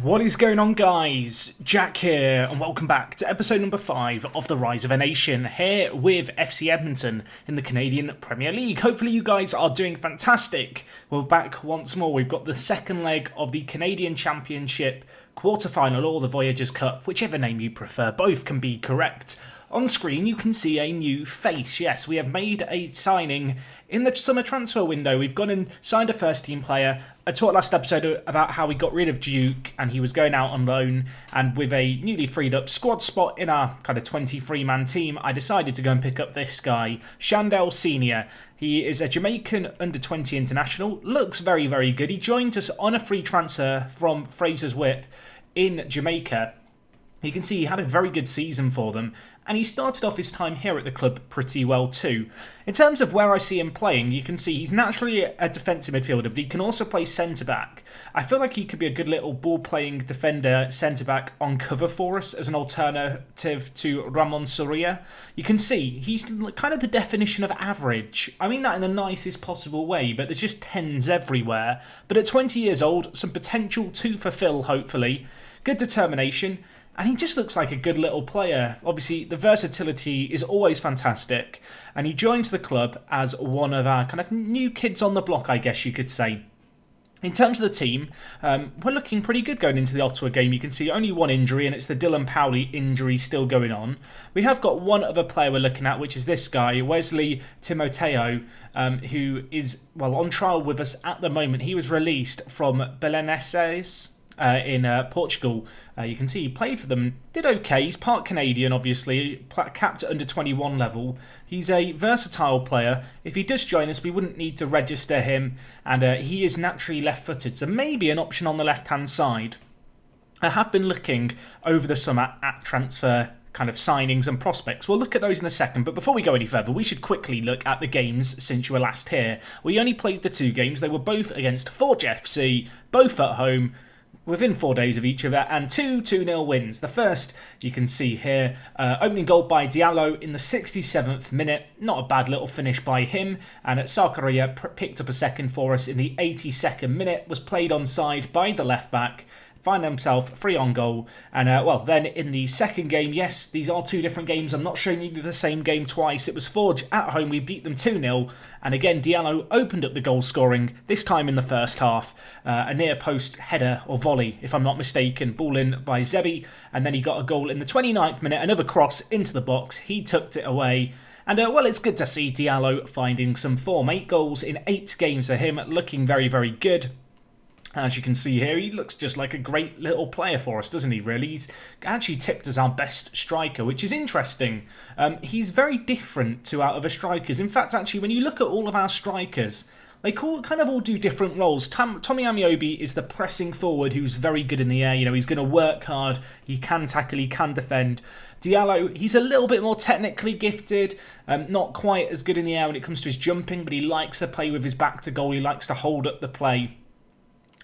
What is going on, guys? Jack here, and welcome back to episode number 5 of The Rise of a Nation, here with FC Edmonton in the Canadian Premier League. Hopefully you guys are doing fantastic. We're back once more. We've got the second leg of the Canadian Championship quarterfinal, or the Voyagers Cup, whichever name you prefer. Both can be correct. On screen, you can see a new face. Yes, we have made a signing in the summer transfer window. We've gone and signed a first-team player. I talked last episode about how we got rid of Duke and he was going out on loan. And with a newly freed-up squad spot in our kind of 23-man team, I decided to go and pick up this guy, Chandel Senior. He is a Jamaican under-20 international. Looks very, very good. He joined us on a free transfer from Fraser's Whip in Jamaica. You can see he had a very good season for them, and he started off his time here at the club pretty well too. In terms of where I see him playing, you can see he's naturally a defensive midfielder, but he can also play centre-back. I feel like he could be a good little ball-playing defender centre-back on cover for us as an alternative to Ramon Soria. You can see he's kind of the definition of average. I mean that in the nicest possible way, but there's just 10s everywhere. But at 20 years old, some potential to fulfil, hopefully. Good determination. And he just looks like a good little player. Obviously, the versatility is always fantastic. And he joins the club as one of our kind of new kids on the block, I guess you could say. In terms of the team, we're looking pretty good going into the Ottawa game. You can see only one injury, and it's the Dylan Powley injury still going on. We have got one other player we're looking at, which is this guy, Wesley Timoteo, who is, well, on trial with us at the moment. He was released from Belenenses in Portugal. You can see he played for them, did okay. He's part Canadian, obviously, capped at under 21 level. He's a versatile player. If he does join us, we wouldn't need to register him, and he is naturally left-footed, so maybe an option on the left-hand side. I have been looking over the summer at transfer kind of signings and prospects. We'll look at those in a second, but before we go any further, we should quickly look at the games since you were last here. We only played the 2 games. They were both against Forge FC, both at home, within 4 days of each other, and 2-0 wins. The first, you can see here, opening goal by Diallo in the 67th minute. Not a bad little finish by him. And Sarkaria picked up a second for us in the 82nd minute. Was played onside by the left-back. Find himself free on goal. And, well, then in the second game, yes, these are 2 different games. I'm not showing you the same game twice. It was Forge at home. We beat them 2-0. And again, Diallo opened up the goal scoring, this time in the first half. A near post header or volley, if I'm not mistaken. Ball in by Zebi. And then he got a goal in the 29th minute. Another cross into the box. He tucked it away. And, well, it's good to see Diallo finding some form. 8 goals in 8 games for him. Looking very, very good. As you can see here, he looks just like a great little player for us, doesn't he, really? He's actually tipped as our best striker, which is interesting. He's very different to our other strikers. In fact, actually, when you look at all of our strikers, they kind of all do different roles. Tommy Amiobi is the pressing forward who's very good in the air. You know, he's going to work hard. He can tackle, he can defend. Diallo, he's a little bit more technically gifted. Not quite as good in the air when it comes to his jumping, but he likes to play with his back to goal. He likes to hold up the play.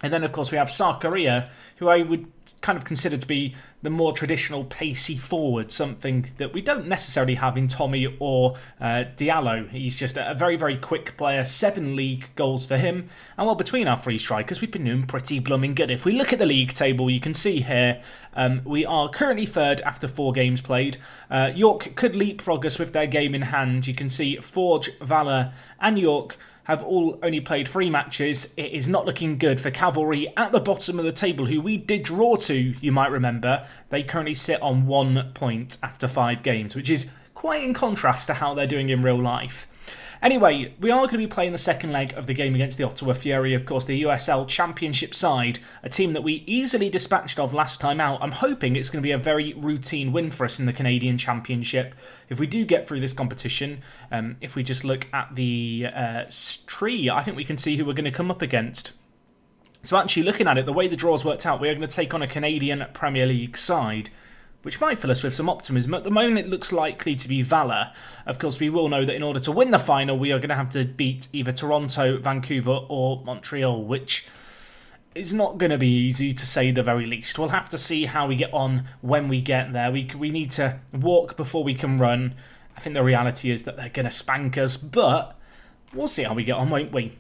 And then, of course, we have Sarkaria, who I would kind of consider to be the more traditional pacey forward, something that we don't necessarily have in Tommy or Diallo. He's just a very, very quick player. 7 league goals for him. And well, between our 3 strikers, we've been doing pretty blooming good. If we look at the league table, you can see here, we are currently 3rd after 4 games played. York could leapfrog us with their game in hand. You can see Forge, Valor and York have all only played 3 matches. It is not looking good for Cavalry at the bottom of the table, who we did draw to, you might remember. They currently sit on 1 point after 5 games, which is quite in contrast to how they're doing in real life. Anyway, we are going to be playing the second leg of the game against the Ottawa Fury, of course, the USL Championship side, a team that we easily dispatched of last time out. I'm hoping it's going to be a very routine win for us in the Canadian Championship. If we do get through this competition, if we just look at the tree, I think we can see who we're going to come up against. So actually, looking at it, the way the draw's worked out, we are going to take on a Canadian Premier League side, which might fill us with some optimism. At the moment, it looks likely to be Valor. Of course, we will know that in order to win the final, we are going to have to beat either Toronto, Vancouver, or Montreal, which is not going to be easy, to say the very least. We'll have to see how we get on when we get there. We need to walk before we can run. I think the reality is that they're going to spank us, but we'll see how we get on, won't we?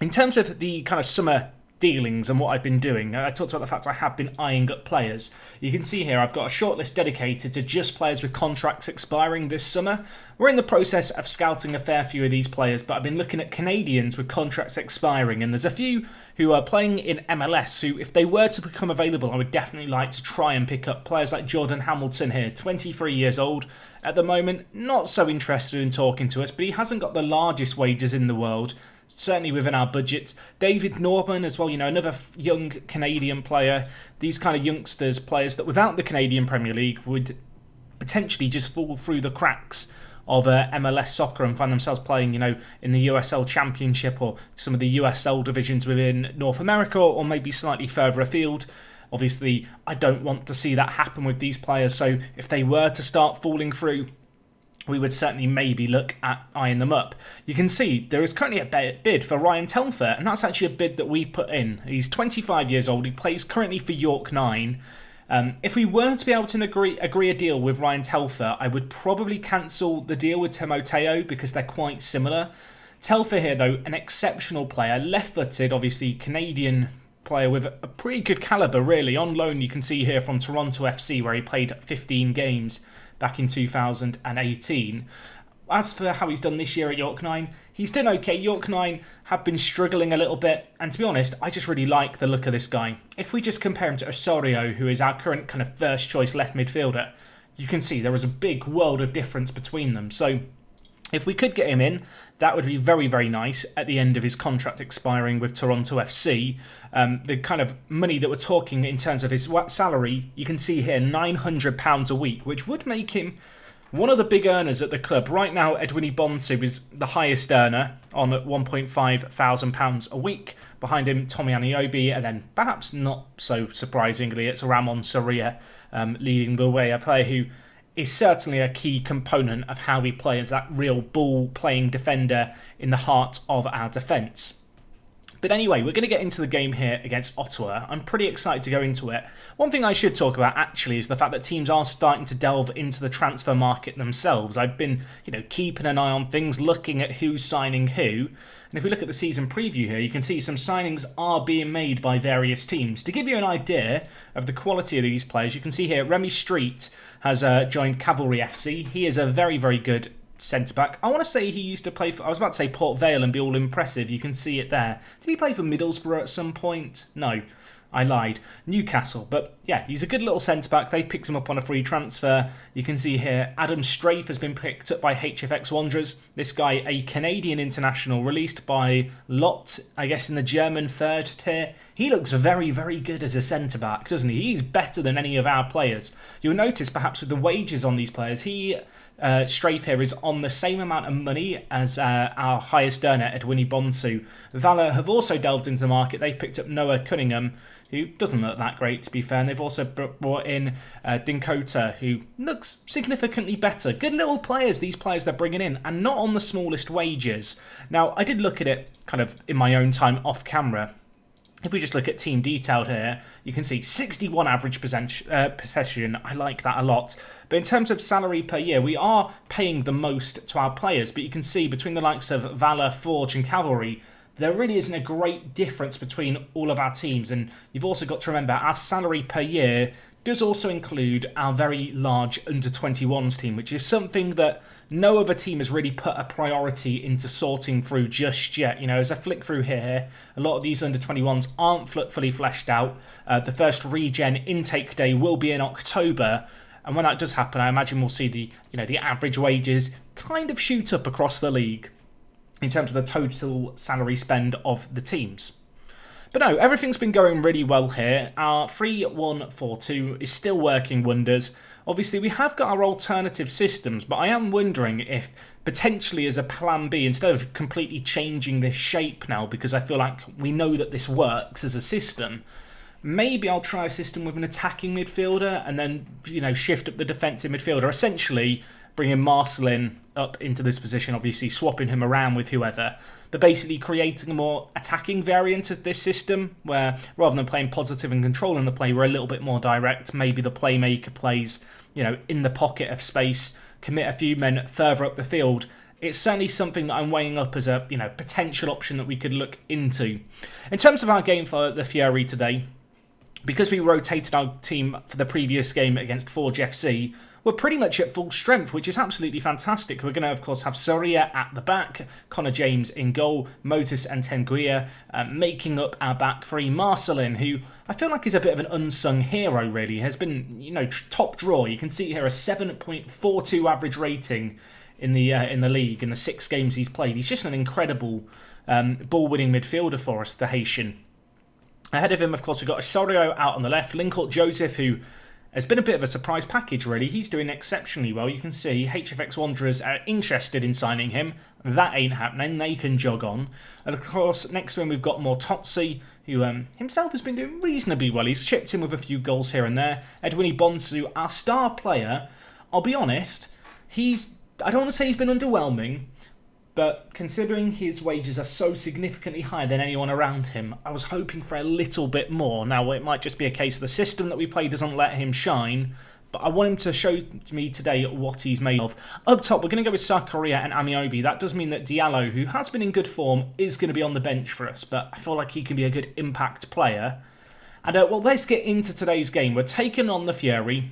In terms of the kind of summer dealings and what I've been doing. I talked about the fact I have been eyeing up players. You can see here I've got a shortlist dedicated to just players with contracts expiring this summer. We're in the process of scouting a fair few of these players, but I've been looking at Canadians with contracts expiring, and there's a few who are playing in MLS who, if they were to become available, I would definitely like to try and pick up. Players like Jordan Hamilton here, 23 years old at the moment, not so interested in talking to us, but he hasn't got the largest wages in the world, certainly within our budget. David Norman as well, another young Canadian player. These kind of youngsters, players that without the Canadian Premier League would potentially just fall through the cracks of MLS soccer and find themselves playing, in the USL Championship or some of the USL divisions within North America, or maybe slightly further afield. Obviously, I don't want to see that happen with these players, so if they were to start falling through, we would certainly maybe look at eyeing them up. You can see there is currently a bid for Ryan Telfer, and that's actually a bid that we put in. He's 25 years old. He plays currently for York 9. If we were to be able to agree a deal with Ryan Telfer, I would probably cancel the deal with Timoteo because they're quite similar. Telfer here, though, an exceptional player, left-footed, obviously Canadian player with a pretty good calibre, really. On loan, you can see here from Toronto FC, where he played 15 games back in 2018. As for how he's done this year at York 9, he's done okay. York 9 have been struggling a little bit, and to be honest, I just really like the look of this guy. If we just compare him to Osorio, who is our current kind of first choice left midfielder, you can see there is a big world of difference between them. So if we could get him in, that would be very, very nice at the end of his contract expiring with Toronto FC. The kind of money that we're talking in terms of his salary, you can see here £900 a week, which would make him one of the big earners at the club. Right now, Edwin Bonsu is the highest earner on £1,500 a week. Behind him, Tommy Aniobi, and then perhaps not so surprisingly, it's Ramon Soria leading the way, a player who is certainly a key component of how we play as that real ball-playing defender in the heart of our defence. But anyway, we're going to get into the game here against Ottawa. I'm pretty excited to go into it. One thing I should talk about actually is the fact that teams are starting to delve into the transfer market themselves. I've been, keeping an eye on things, looking at who's signing who. And if we look at the season preview here, you can see some signings are being made by various teams. To give you an idea of the quality of these players, you can see here Remy Street has joined Cavalry FC. He is a very, very good centre-back. I want to say he used to play for, I was about to say Port Vale and be all impressive. You can see it there. Did he play for Middlesbrough at some point? No, I lied. Newcastle. But yeah, he's a good little centre-back. They've picked him up on a free transfer. You can see here Adam Strafe has been picked up by HFX Wanderers. This guy, a Canadian international, released by Lot, I guess in the German third tier. He looks very, very good as a centre-back, doesn't he? He's better than any of our players. You'll notice perhaps with the wages on these players, Strafe here is on the same amount of money as our highest earner, Edwin Bonsu. Valor have also delved into the market. They've picked up Noah Cunningham, who doesn't look that great, to be fair. And they've also brought in Dinkota, who looks significantly better. Good little players, these players they're bringing in, and not on the smallest wages. Now, I did look at it kind of in my own time off camera. If we just look at team detailed here, you can see 61 average possession. I like that a lot. But in terms of salary per year, we are paying the most to our players. But you can see between the likes of Valor, Forge and Cavalry, there really isn't a great difference between all of our teams. And you've also got to remember, our salary per year does also include our very large under-21s team, which is something that no other team has really put a priority into sorting through just yet. As I flick through here, a lot of these under-21s aren't fully fleshed out. The first regen intake day will be in October, and when that does happen, I imagine we'll see the average wages kind of shoot up across the league in terms of the total salary spend of the teams. But no, everything's been going really well here. Our 3-1-4-2 is still working wonders. Obviously, we have got our alternative systems, but I am wondering if potentially as a plan B, instead of completely changing this shape now, because I feel like we know that this works as a system, maybe I'll try a system with an attacking midfielder and then, shift up the defensive midfielder. Essentially, bringing Marcelin up into this position, obviously swapping him around with whoever, but basically creating a more attacking variant of this system where rather than playing positive and controlling the play, we're a little bit more direct. Maybe the playmaker plays, in the pocket of space, commit a few men further up the field, it's certainly something that I'm weighing up as a potential option that we could look into. In terms of our game for the Fury today, because we rotated our team for the previous game against Forge FC, we're pretty much at full strength, which is absolutely fantastic. We're going to, of course, have Soria at the back, Connor James in goal, Moses and Tenguia making up our back three. Marcelin, who I feel like is a bit of an unsung hero, really, has been, top draw. You can see here a 7.42 average rating in the league in the 6 games he's played. He's just an incredible ball-winning midfielder for us, the Haitian. Ahead of him, of course, we've got Osorio out on the left. Lincourt Joseph, who has been a bit of a surprise package, really. He's doing exceptionally well. You can see HFX Wanderers are interested in signing him. That ain't happening. They can jog on. And, of course, next to him, we've got Mortozzi, who himself has been doing reasonably well. He's chipped in with a few goals here and there. Edwini Bonsu, our star player, I'll be honest, I don't want to say he's been underwhelming, but considering his wages are so significantly higher than anyone around him, I was hoping for a little bit more. Now, it might just be a case of the system that we play doesn't let him shine, but I want him to show me today what he's made of. Up top, we're going to go with Sarkoria and Amiobi. That does mean that Diallo, who has been in good form, is going to be on the bench for us, but I feel like he can be a good impact player. And, well, let's get into today's game. We're taking on the Fury.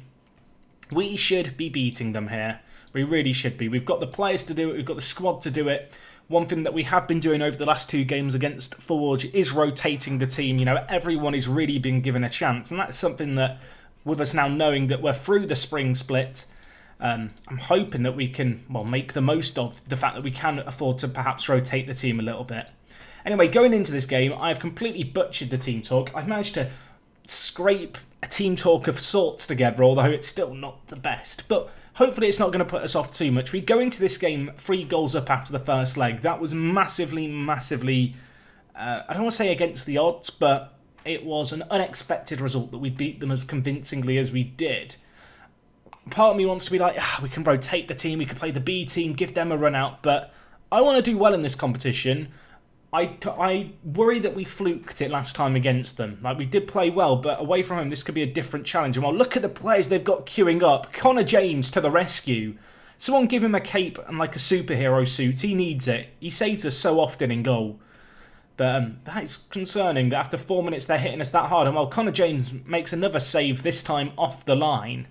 We should be beating them here. We really should be. We've got the players to do it. We've got the squad to do it. One thing that we have been doing over the last 2 games against Forge is rotating the team. Everyone is really being given a chance. And that's something that, with us now knowing that we're through the spring split, I'm hoping that we can, make the most of the fact that we can afford to perhaps rotate the team a little bit. Anyway, going into this game, I've completely butchered the team talk. I've managed to scrape a team talk of sorts together, although it's still not the best. But hopefully it's not going to put us off too much. We go into this game 3 goals up after the first leg. That was massively, I don't want to say against the odds, but it was an unexpected result that we beat them as convincingly as we did. Part of me wants to be like, we can rotate the team, we can play the B team, give them a run out, but I want to do well in this competition. I worry that we fluked it last time against them. Like, we did play well, but away from home, this could be a different challenge. And look at the players they've got queuing up. Connor James to the rescue. Someone give him a cape and like a superhero suit. He needs it. He saves us so often in goal. But that is concerning that after 4 minutes they're hitting us that hard. And Connor James makes another save, this time off the line.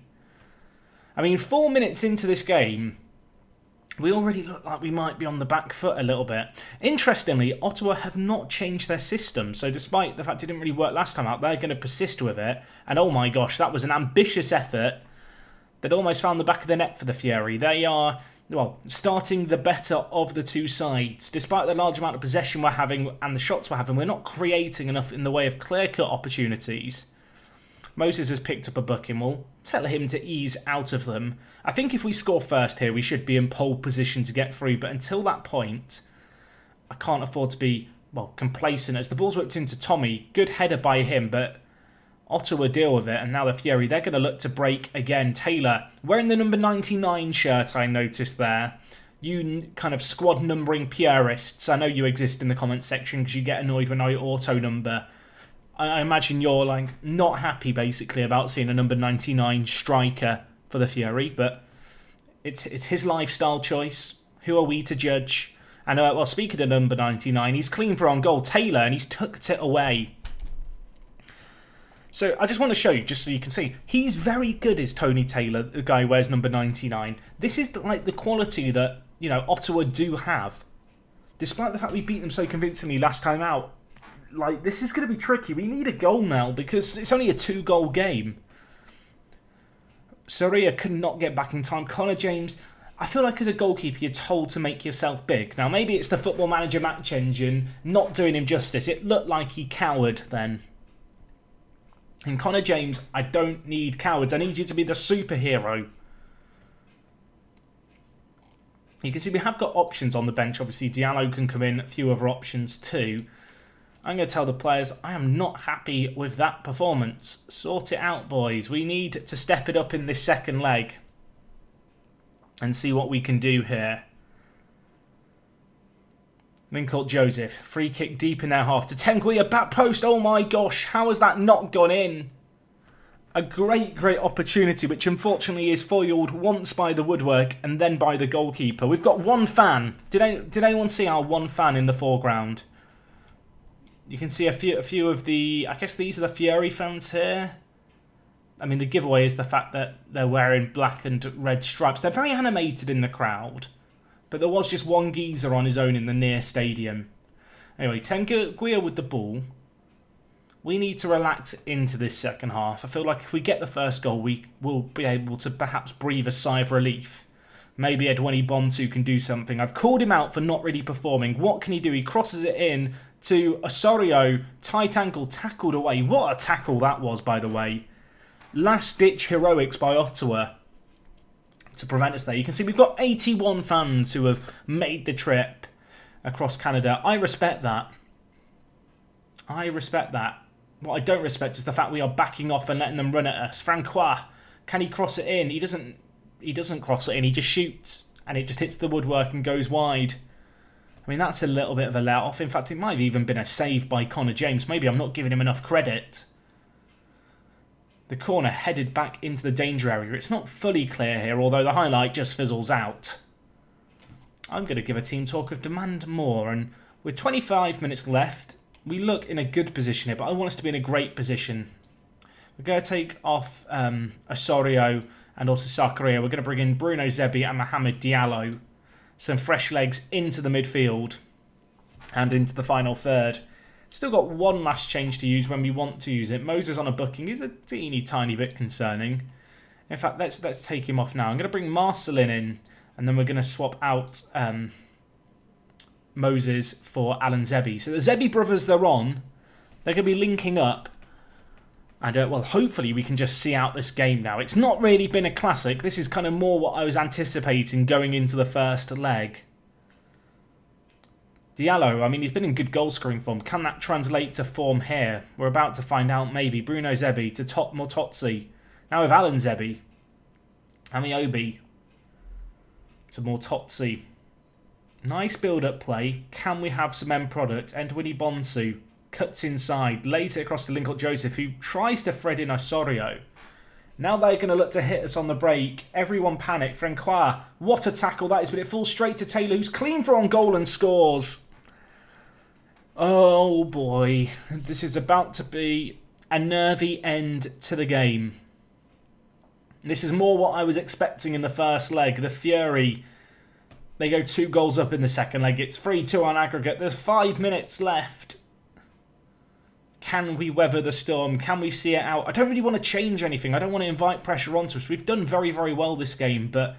I mean, 4 minutes into this game, we already look like we might be on the back foot a little bit. Interestingly, Ottawa have not changed their system. So despite the fact it didn't really work last time out, they're going to persist with it. And oh my gosh, that was an ambitious effort that almost found the back of the net for the Fury. They are, starting the better of the 2 sides. Despite the large amount of possession we're having and the shots we're having, we're not creating enough in the way of clear-cut opportunities. Moses has picked up a booking. We'll tell him to ease out of them. I think if we score first here, we should be in pole position to get through. But until that point, I can't afford to be, complacent. As the ball's whipped into Tommy, good header by him, but Ottawa deal with it. And now the Fury, they're going to look to break again. Taylor, wearing the number 99 shirt, I noticed there. You kind of squad numbering purists, I know you exist in the comments section because you get annoyed when I auto number. I imagine you're not happy basically about seeing a number 99 striker for the Fury, but it's his lifestyle choice. Who are we to judge? And speaking of number 99, he's clean for on goal, Taylor, and he's tucked it away. So I just want to show you, just so you can see, he's very good as Tony Taylor, the guy who wears number 99. This is the quality that Ottawa do have, despite the fact we beat them so convincingly last time out. This is going to be tricky. We need a goal now because it's only a 2-goal game. Soria could not get back in time. Connor James, I feel like as a goalkeeper, you're told to make yourself big. Now, maybe it's the Football Manager match engine not doing him justice. It looked like he cowered then. And Connor James, I don't need cowards. I need you to be the superhero. You can see we have got options on the bench. Obviously, Diallo can come in. A few other options too. I'm going to tell the players I am not happy with that performance. Sort it out, boys. We need to step it up in this second leg and see what we can do here. Lincourt Joseph. Free kick deep in their half to Tenguia. Back post. Oh my gosh. How has that not gone in? A great opportunity, which unfortunately is foiled once by the woodwork and then by the goalkeeper. We've got one fan. Did anyone see our one fan in the foreground? You can see a few of the... I guess these are the Fury fans here. I mean, the giveaway is the fact that they're wearing black and red stripes. They're very animated in the crowd. But there was just one geezer on his own in the near stadium. Anyway, Tenguia with the ball. We need to relax into this second half. I feel like if we get the first goal, we will be able to perhaps breathe a sigh of relief. Maybe Edwini Bontu can do something. I've called him out for not really performing. What can he do? He crosses it in to Osorio. Tight ankle, tackled away. What a tackle that was, by the way. Last-ditch heroics by Ottawa to prevent us there. You can see we've got 81 fans who have made the trip across Canada. I respect that. I respect that. What I don't respect is the fact we are backing off and letting them run at us. Francois, can he cross it in? He doesn't cross it in. He just shoots and it just hits the woodwork and goes wide. I mean, that's a little bit of a let-off. In fact, it might have even been a save by Connor James. Maybe I'm not giving him enough credit. The corner headed back into the danger area. It's not fully clear here, although the highlight just fizzles out. I'm going to give a team talk of demand more. And with 25 minutes left, we look in a good position here, but I want us to be in a great position. We're going to take off Osorio and also Sakaria. We're going to bring in Bruno Zebi and Mohamed Diallo. Some fresh legs into the midfield and into the final third. Still got one last change to use when we want to use it. Moses on a booking is a teeny tiny bit concerning. In fact, let's take him off now. I'm going to bring Marcelin in, and then we're going to swap out Moses for Alan Zebi. So the Zebi brothers, they're on. They're going to be linking up. And, well, hopefully we can just see out this game now. It's not really been a classic. This is kind of more what I was anticipating going into the first leg. Diallo, I mean, he's been in good goal-scoring form. Can that translate to form here? We're about to find out, maybe. Bruno Zebi to Top Mortozzi. Now with Alan Zebi. Amiobi to Mortozzi. Nice build-up play. Can we have some end product? Edwini Bonsu cuts inside, lays it across to Linkot Joseph, who tries to thread in Osorio. Now they're going to look to hit us on the break. Everyone panic. Francois, what a tackle that is, but it falls straight to Taylor, who's clean for on goal and scores. Oh boy, this is about to be a nervy end to the game. This is more what I was expecting in the first leg. The Fury, they go 2 goals up in the second leg. It's 3-2 on aggregate. There's 5 minutes left. Can we weather the storm? Can we see it out? I don't really want to change anything. I don't want to invite pressure onto us. We've done very, very well this game, but,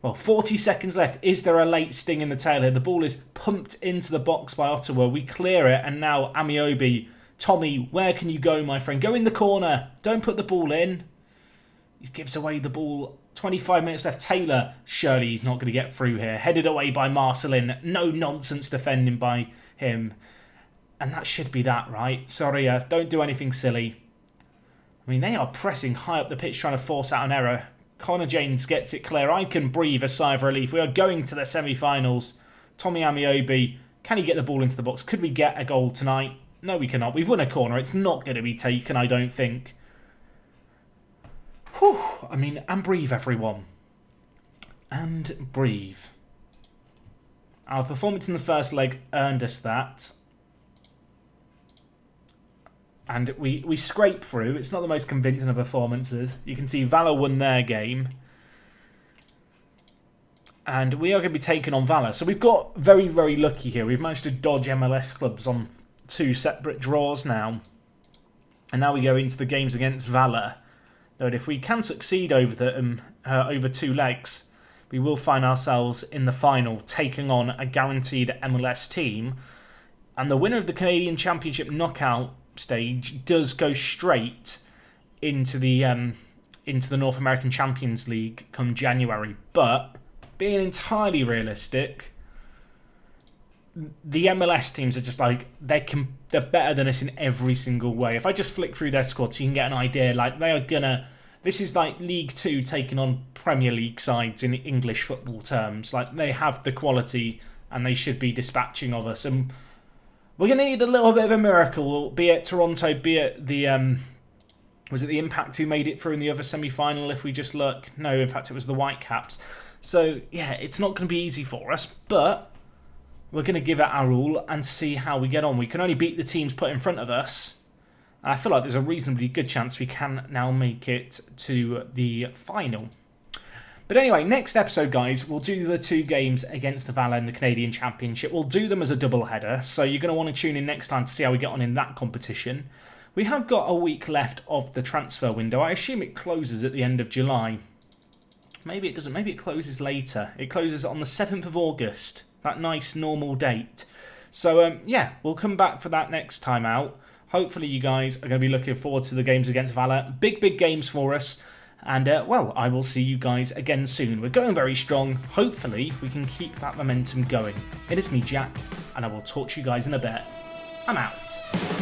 well, 40 seconds left. Is there a late sting in the tail here? The ball is pumped into the box by Ottawa. We clear it, and now Amiobi. Tommy, where can you go, my friend? Go in the corner. Don't put the ball in. He gives away the ball. 25 minutes left. Taylor, surely he's not going to get through here. Headed away by Marcelin. No nonsense defending by him. And that should be that, right? Sorry, don't do anything silly. I mean, they are pressing high up the pitch, trying to force out an error. Connor James gets it clear. I can breathe a sigh of relief. We are going to the semi-finals. Tommy Amiobi, can he get the ball into the box? Could we get a goal tonight? No, we cannot. We've won a corner. It's not going to be taken, I don't think. Whew. I mean, and breathe, everyone. And breathe. Our performance in the first leg earned us that. And we scrape through. It's not the most convincing of performances. You can see Valor won their game. And we are going to be taking on Valor. So we've got very, very lucky here. We've managed to dodge MLS clubs on 2 separate draws now. And now we go into the games against Valor. But if we can succeed over 2 legs, we will find ourselves in the final, taking on a guaranteed MLS team. And the winner of the Canadian Championship knockout stage does go straight into the North American Champions League come January. But being entirely realistic, the MLS teams are just like they're better than us in every single way. If I just flick through their squads, you can get an idea. Like they are gonna. This is like League 2 taking on Premier League sides in English football terms. Like they have the quality and they should be dispatching of us. And we're going to need a little bit of a miracle, be it Toronto, be it the Was it the Impact who made it through in the other semi-final if we just look? No, in fact it was the Whitecaps. So yeah, it's not going to be easy for us, but we're going to give it our all and see how we get on. We can only beat the teams put in front of us. I feel like there's a reasonably good chance we can now make it to the final. But anyway, next episode, guys, we'll do the 2 games against Valor in the Canadian Championship. We'll do them as a double header, so you're going to want to tune in next time to see how we get on in that competition. We have got a week left of the transfer window. I assume it closes at the end of July. Maybe it doesn't. Maybe it closes later. It closes on the 7th of August. That nice normal date. So, yeah, we'll come back for that next time out. Hopefully you guys are going to be looking forward to the games against Valor. Big, big games for us. And, well, I will see you guys again soon. We're going very strong. Hopefully we can keep that momentum going. It is me, Jack, and I will talk to you guys in a bit. I'm out.